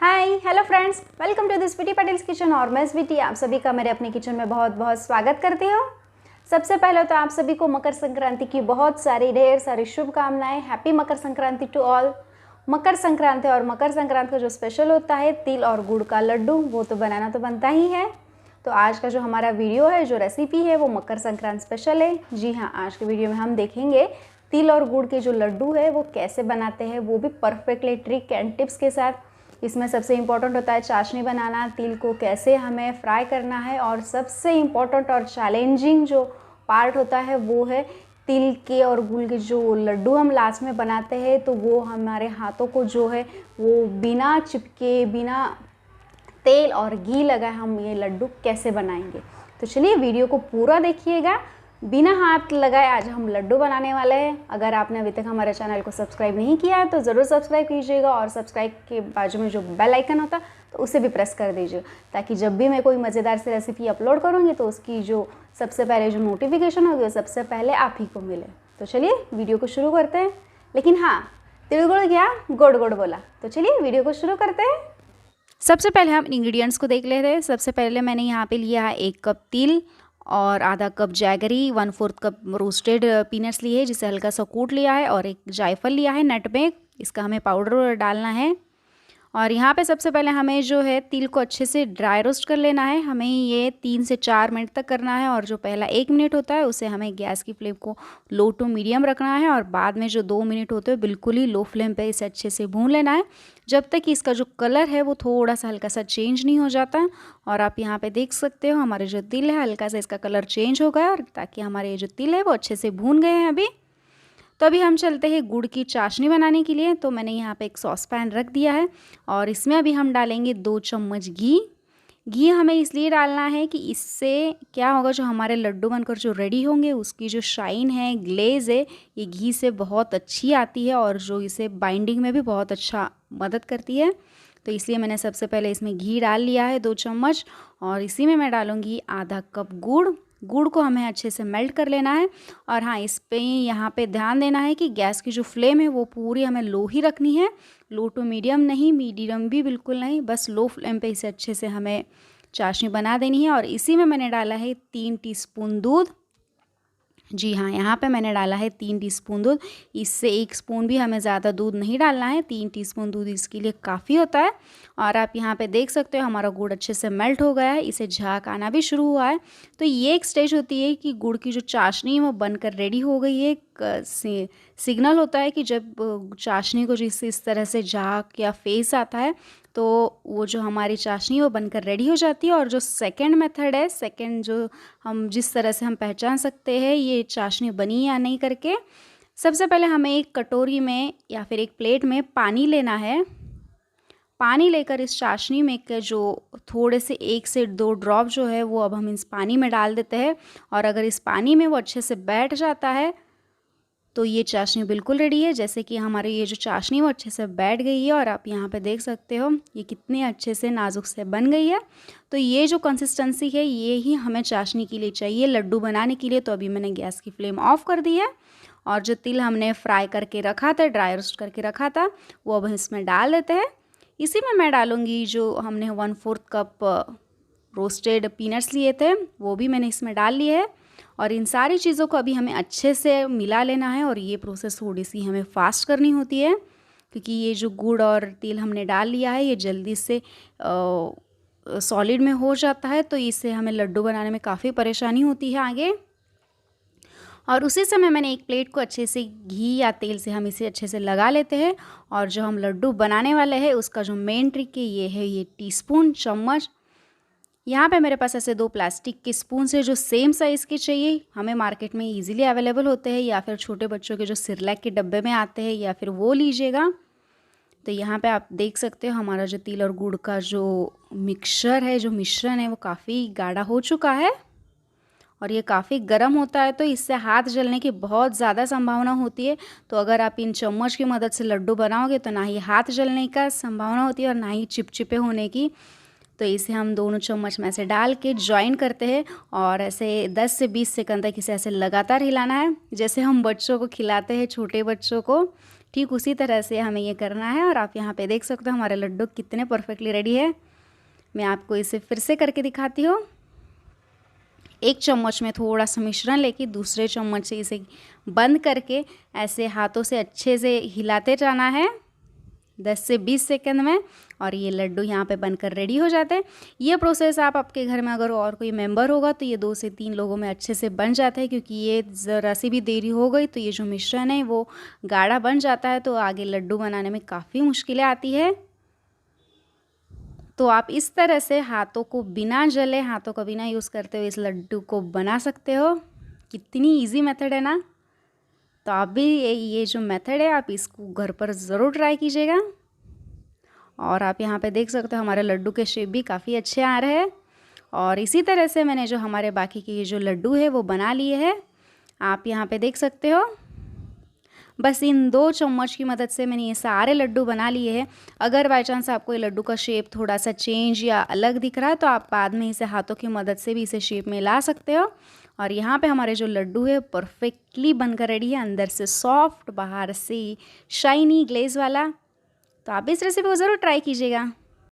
Hi hello friends, welcome to this Sweety Patel's kitchen. और मैं स्वीटी आप सभी का मेरे अपने किचन में बहुत बहुत स्वागत करती हूँ। सबसे पहले तो आप सभी को मकर संक्रांति की बहुत सारी ढेर सारी शुभकामनाएं। Happy Makar Sankranti to all. Makar Sankranti और मकर संक्रांति का जो स्पेशल होता है तिल और गुड़ का लड्डू, वो तो बनाना तो बनता ही है। तो आज का जो हमारा वीडियो है, जो रेसिपी है, वो मकर संक्रांति स्पेशल है। जी हाँ, आज के वीडियो में हम देखेंगे तिल और गुड़ के जो लड्डू है वो कैसे बनाते हैं, वो भी परफेक्टली ट्रिक एंड टिप्स के साथ। इसमें सबसे इम्पोर्टेंट होता है चाशनी बनाना, तिल को कैसे हमें फ्राई करना है, और सबसे इम्पोर्टेंट और चैलेंजिंग जो पार्ट होता है वो है तिल के और गुड़ के जो लड्डू हम लास्ट में बनाते हैं, तो वो हमारे हाथों को जो है वो बिना चिपके, बिना तेल और घी लगाए हम ये लड्डू कैसे बनाएंगे। तो चलिए वीडियो को पूरा देखिएगा। बिना हाथ लगाए आज हम लड्डू बनाने वाले हैं। अगर आपने अभी तक हमारे चैनल को सब्सक्राइब नहीं किया है तो ज़रूर सब्सक्राइब कीजिएगा, और सब्सक्राइब के बाजू में जो बेल आइकन होता है तो उसे भी प्रेस कर दीजिए, ताकि जब भी मैं कोई मज़ेदार सी रेसिपी अपलोड करूँगी तो उसकी जो सबसे पहले जो नोटिफिकेशन होगी वो सबसे पहले आप ही को मिले। तो चलिए वीडियो को शुरू करते हैं। लेकिन हाँ, तिलगुड़ क्या गोड़ गोड़ बोला, तो चलिए वीडियो को शुरू करते हैं। सबसे पहले हम इंग्रेडिएंट्स को देख लेते हैं। सबसे पहले मैंने यहाँ पे लिया है 1 कप तिल और आधा cup jaggery, 1/4 cup roasted peanuts लिए, जिसे हल्का सा कूट लिया है, और एक जायफल लिया है नटमेग, इसका हमें पाउडर डालना है। और यहाँ पे सबसे पहले हमें जो है तिल को अच्छे से ड्राई रोस्ट कर लेना है। हमें ये 3 से 4 मिनट तक करना है, और जो पहला 1 मिनट होता है उसे हमें गैस की फ्लेम को लो टू मीडियम रखना है, और बाद में जो 2 मिनट होते हैं बिल्कुल ही लो फ्लेम पे इसे अच्छे से भून लेना है, जब तक कि इसका जो कलर है वो थोड़ा सा हल्का सा चेंज नहीं हो जाता। और आप यहाँ पे देख सकते हो हमारे जो तिल है हल्का सा इसका कलर चेंज हो गया, और ताकि हमारे जो तिल है वो अच्छे से भून गए हैं अभी। तो अभी हम चलते हैं गुड़ की चाशनी बनाने के लिए। तो मैंने यहाँ पे एक सॉस पैन रख दिया है, और इसमें अभी हम डालेंगे 2 चम्मच घी। घी हमें इसलिए डालना है कि इससे क्या होगा, जो हमारे लड्डू बनकर जो रेडी होंगे उसकी जो शाइन है, ग्लेज़ है, ये घी से बहुत अच्छी आती है, और जो इसे बाइंडिंग में भी बहुत अच्छा मदद करती है। तो इसलिए मैंने सबसे पहले इसमें घी डाल लिया है 2 चम्मच, और इसी में मैं डालूँगी आधा कप गुड़। गुड़ को हमें अच्छे से मेल्ट कर लेना है। और हाँ, इस पे यहाँ पे ध्यान देना है कि गैस की जो फ्लेम है वो पूरी हमें लो ही रखनी है, लो टू मीडियम नहीं, मीडियम भी बिल्कुल नहीं, बस लो फ्लेम पे इसे अच्छे से हमें चाशनी बना देनी है। और इसी में मैंने डाला है 3 टीस्पून दूध। जी हाँ, यहाँ पे मैंने डाला है 3 टीस्पून दूध। इससे 1 स्पून भी हमें ज़्यादा दूध नहीं डालना है, 3 टीस्पून दूध इसके लिए काफ़ी होता है। और आप यहाँ पे देख सकते हो हमारा गुड़ अच्छे से मेल्ट हो गया है, इसे झाग आना भी शुरू हुआ है। तो ये एक स्टेज होती है कि गुड़ की जो चाशनी है वो बनकर रेडी हो गई है। एक सिग्नल होता है कि जब चाशनी को जिस इस तरह से झाग या फेस आता है तो वो जो हमारी चाशनी है वो बनकर रेडी हो जाती है। और जो सेकंड मेथड है, सेकंड जो हम जिस तरह से हम पहचान सकते हैं ये चाशनी बनी या नहीं करके, सबसे पहले हमें एक कटोरी में या फिर एक प्लेट में पानी लेना है। पानी लेकर इस चाशनी में के जो थोड़े से 1 से 2 ड्रॉप जो है वो अब हम इस पानी में डाल देते हैं। और अगर इस पानी में वो अच्छे से बैठ जाता है तो ये चाशनी बिल्कुल रेडी है। जैसे कि हमारी ये जो चाशनी वो अच्छे से बैठ गई है, और आप यहाँ पे देख सकते हो ये कितने अच्छे से नाजुक से बन गई है। तो ये जो कंसिस्टेंसी है ये ही हमें चाशनी के लिए चाहिए लड्डू बनाने के लिए। तो अभी मैंने गैस की फ्लेम ऑफ कर दी है, और जो तिल हमने फ्राई करके रखा था, ड्राई रोस्ट करके रखा था, वो अब इसमें डाल देते हैं। इसी में मैं डालूँगी जो हमने 1/4 कप रोस्टेड पीनट्स लिए थे, वो भी मैंने इसमें डाल लिए है। और इन सारी चीज़ों को अभी हमें अच्छे से मिला लेना है, और ये प्रोसेस थोड़ी सी हमें फास्ट करनी होती है, क्योंकि ये जो गुड़ और तिल हमने डाल लिया है ये जल्दी से सॉलिड में हो जाता है, तो इससे हमें लड्डू बनाने में काफ़ी परेशानी होती है आगे। और उसी समय मैंने एक प्लेट को अच्छे से घी या तेल से हम इसे अच्छे से लगा लेते हैं। और जो हम लड्डू बनाने वाले हैं उसका जो मेन ट्रिक है ये है ये टीस्पून, चम्मच। यहाँ पे मेरे पास ऐसे 2 प्लास्टिक के स्पून से जो सेम साइज़ के चाहिए, हमें मार्केट में इजीली अवेलेबल होते हैं, या फिर छोटे बच्चों के जो सिरलैक के डब्बे में आते हैं, या फिर वो लीजिएगा। तो यहाँ पे आप देख सकते हो हमारा जो तिल और गुड़ का जो मिक्सचर है, जो मिश्रण है, वो काफ़ी गाढ़ा हो चुका है, और ये काफ़ी गर्म होता है, तो इससे हाथ जलने की बहुत ज़्यादा संभावना होती है। तो अगर आप इन चम्मच की मदद से लड्डू बनाओगे तो ना ही हाथ जलने का संभावना होती है और ना ही चिपचिपे होने की। तो इसे हम दोनों चम्मच में ऐसे डाल के ज्वाइन करते हैं, और ऐसे 10 से 20 सेकंड तक इसे ऐसे लगातार हिलाना है, जैसे हम बच्चों को खिलाते हैं, छोटे बच्चों को ठीक उसी तरह से हमें ये करना है। और आप यहाँ पे देख सकते हो हमारे लड्डू कितने परफेक्टली रेडी है। मैं आपको इसे फिर से करके दिखाती हूँ। एक चम्मच में थोड़ा सा मिश्रण लेके दूसरे चम्मच से इसे बंद करके ऐसे हाथों से अच्छे से हिलाते जाना है 10 से 20 सेकंड में, और ये लड्डू यहाँ पे बनकर रेडी हो जाते हैं। ये प्रोसेस आप आपके घर में अगर और कोई मेंबर होगा तो ये 2 से 3 लोगों में अच्छे से बन जाता है, क्योंकि ये ज़रा सी भी देरी हो गई तो ये जो मिश्रण है वो गाढ़ा बन जाता है, तो आगे लड्डू बनाने में काफ़ी मुश्किलें आती है। तो आप इस तरह से हाथों को बिना जले, हाथों को बिना यूज़ करते हुए इस लड्डू को बना सकते हो। कितनी इजी मेथड है ना। तो आप भी ये जो मेथड है आप इसको घर पर ज़रूर ट्राई कीजिएगा। और आप यहाँ पे देख सकते हो हमारे लड्डू के शेप भी काफ़ी अच्छे आ रहे हैं। और इसी तरह से मैंने जो हमारे बाकी के ये जो लड्डू है वो बना लिए हैं, आप यहाँ पे देख सकते हो। बस इन 2 चम्मच की मदद से मैंने ये सारे लड्डू बना लिए हैं। अगर बाई चांस आपको ये लड्डू का शेप थोड़ा सा चेंज या अलग दिख रहा है तो आप बाद में इसे हाथों की मदद से भी इसे शेप में ला सकते हो। और यहाँ पे हमारे जो लड्डू है परफेक्टली बनकर रेडी है, अंदर से सॉफ्ट, बाहर से शाइनी ग्लेज वाला। तो आप इस रेसिपी को ज़रूर ट्राई कीजिएगा।